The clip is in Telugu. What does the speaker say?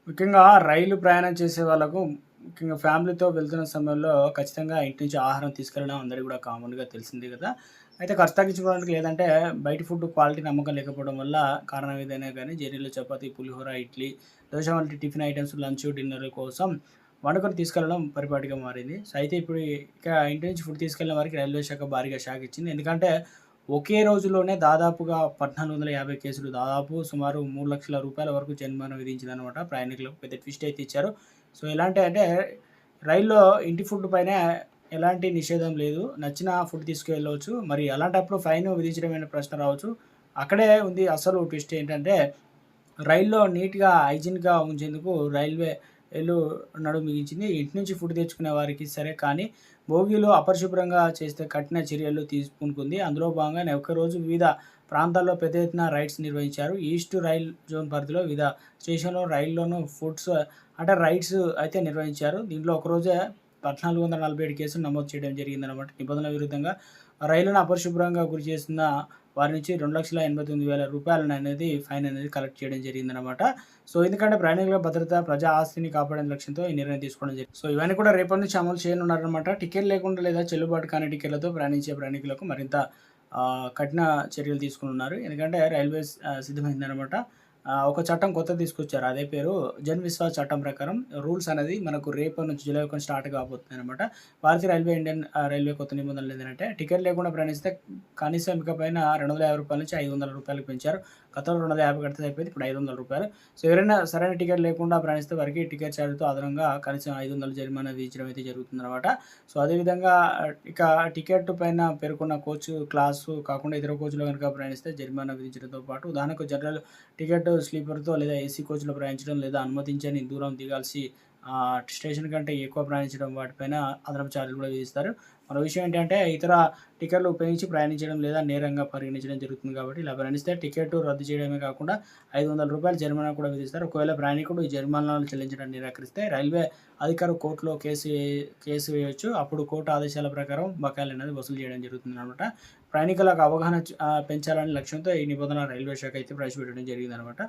ముఖ్యంగా రైలు ప్రయాణం చేసే వాళ్ళకు ముఖ్యంగా ఫ్యామిలీతో వెళ్తున్న సమయంలో ఖచ్చితంగా ఇంటి నుంచి ఆహారం తీసుకెళ్ళడం అందరికి కూడా కామన్‌గా తెలిసిందే కదా! అయితే ఖర్చు తగ్గించుకోవడానికి లేదంటే బయట ఫుడ్ క్వాలిటీ నమ్మకం లేకపోవడం వల్ల కారణం ఏదైనా గానీ జర్నీలో చపాతీ, పులిహోర, ఇడ్లీ, దోస వంటి టిఫిన్ ఐటెమ్స్ లంచ్, డిన్నర్‌ల కోసం వండుకొని తీసుకెళ్లడం పరిపాటిగా మారింది. సో, అయితే ఇప్పుడు ఇక ఇంటి నుంచి ఫుడ్ తీసుకెళ్ళిన వారికి రైల్వే శాఖ భారీగా షాక్ ఇచ్చింది. ఎందుకంటే ఒకే రోజులోనే దాదాపుగా 1450 కేసులు దాదాపు సుమారు రూ. 3,00,000 వరకు జరిమానా విధించిందనమాట. ప్రయాణికులకు పెద్ద ట్విస్ట్ అయితే ఇచ్చారు. సో, ఎలాంటి అంటే రైల్లో ఇంటి ఫుడ్ పైన ఎలాంటి నిషేధం లేదు. నచ్చిన ఫుడ్ తీసుకెళ్ళవచ్చు. మరి అలాంటప్పుడు ఫైన్ విధించడం అనే ప్రశ్న రావచ్చు. అక్కడే ఉంది అసలు ట్విస్ట్ ఏంటంటే రైల్లో నీట్‌గా, హైజీన్‌గా ఉంచేందుకు రైల్వేలు నడుం బిగించింది. ఇంటి నుంచి ఫుడ్ తెచ్చుకునే వారికి సరే కానీ, బోగీలు అపరిశుభ్రంగా చేస్తే కఠిన చర్యలు పూనుకుంది. అందులో భాగంగానే ఒకరోజు వివిధ ప్రాంతాల్లో పెద్ద ఎత్తున రైడ్స్ నిర్వహించారు. ఈస్ట్ రైల్ జోన్ పరిధిలో వివిధ స్టేషన్‌లో రైల్లోనూ రైడ్స్ అయితే నిర్వహించారు. దీంట్లో ఒకరోజే 1447 కేసులు నమోదు చేయడం జరిగిందనమాట. నిబంధనల విరుద్ధంగా రైలును అపరిశుభ్రంగా గురి చేసిన వారి నుంచి రూ. 2,89,000 ఫైన్ అనేది కలెక్ట్ చేయడం జరిగిందనమాట. సో, ఎందుకంటే ప్రయాణికుల భద్రత, ప్రజా ఆస్తిని కాపాడే లక్ష్యంతో ఈ నిర్ణయం తీసుకోవడం జరిగింది. సో, ఇవన్నీ కూడా రేపటి నుంచి అమలు చేయనున్నారనమాట. టికెట్ లేకుండా లేదా చెల్లుబాటు కాని టికెట్లతో ప్రయాణించే ప్రయాణికులకు మరింత కఠిన చర్యలు తీసుకోనున్నారు. ఎందుకంటే రైల్వేస్ సిద్ధమైందనమాట. ఒక చట్టం కొత్తది తీసుకొచ్చారు. అదే పేరు జన్ విశ్వాస్ చట్టం ప్రకారం రూల్స్ అనేది మనకు రేపటి నుంచి జూలై 1 స్టార్ట్ కాబోతుందనమాట. భారతీయ ఇండియన్ రైల్వే కొత్త నిబంధనలు ఏంటంటే టికెట్ లేకుండా ప్రయాణిస్తే కనీసం ఇకపైన రూ. 250 నుంచి రూ. 500 పెంచారు. గతంలో 250 కడితే సరిపోయేది. ఇప్పుడు రూ. 500. సో, ఎవరైనా సరైన టికెట్ లేకుండా ప్రయాణిస్తే వారికి టికెట్ ఛార్జ్‌తో అదనంగా కనీసం 500 జరిమానా విధించడం అయితే జరుగుతుందనమాట. సో, అదేవిధంగా ఇక టికెట్ పైన పేర్కొన్న కోచ్ క్లాసు కాకుండా ఇతర కోచ్‌లో గనుక ప్రయాణిస్తే జరిమానా విధించడంతో పాటు ఉదాహరణకు జనరల్ టికెట్ స్లీపర్‌తో లేదా ఏసీ కోచ్‌లో ప్రయాణించడం లేదా అనుమతించని దూరం దిగాల్సి స్టేషన్ కంటే ఎక్కువ ప్రయాణించడం వాటిపైన అదనపు ఛార్జ్‌లు కూడా విధిస్తారు. మరో విషయం ఏంటంటే ఇతర టికెట్‌లు ఉపయోగించి ప్రయాణించడం లేదా నేరంగా పరిగణించడం జరుగుతుంది కాబట్టి ఇలా ప్రయాణిస్తే టికెట్ రద్దు చేయడమే కాకుండా రూ. 500 జరిమానా కూడా విధిస్తారు. ఒకవేళ ప్రయాణికుడు ఈ జరిమానాలు చెల్లించడానికి నిరాకరిస్తే రైల్వే అధికారులు కోర్టులో కేసు వేయొచ్చు. అప్పుడు కోర్టు ఆదేశాల ప్రకారం బకాయిలనేది వసూలు చేయడం జరుగుతుందనమాట. ప్రయాణికులకు అవగాహన పెంచాలనే లక్ష్యంతో ఈ నిబంధన రైల్వే శాఖ అయితే ప్రవేశపెట్టడం జరిగిందనమాట.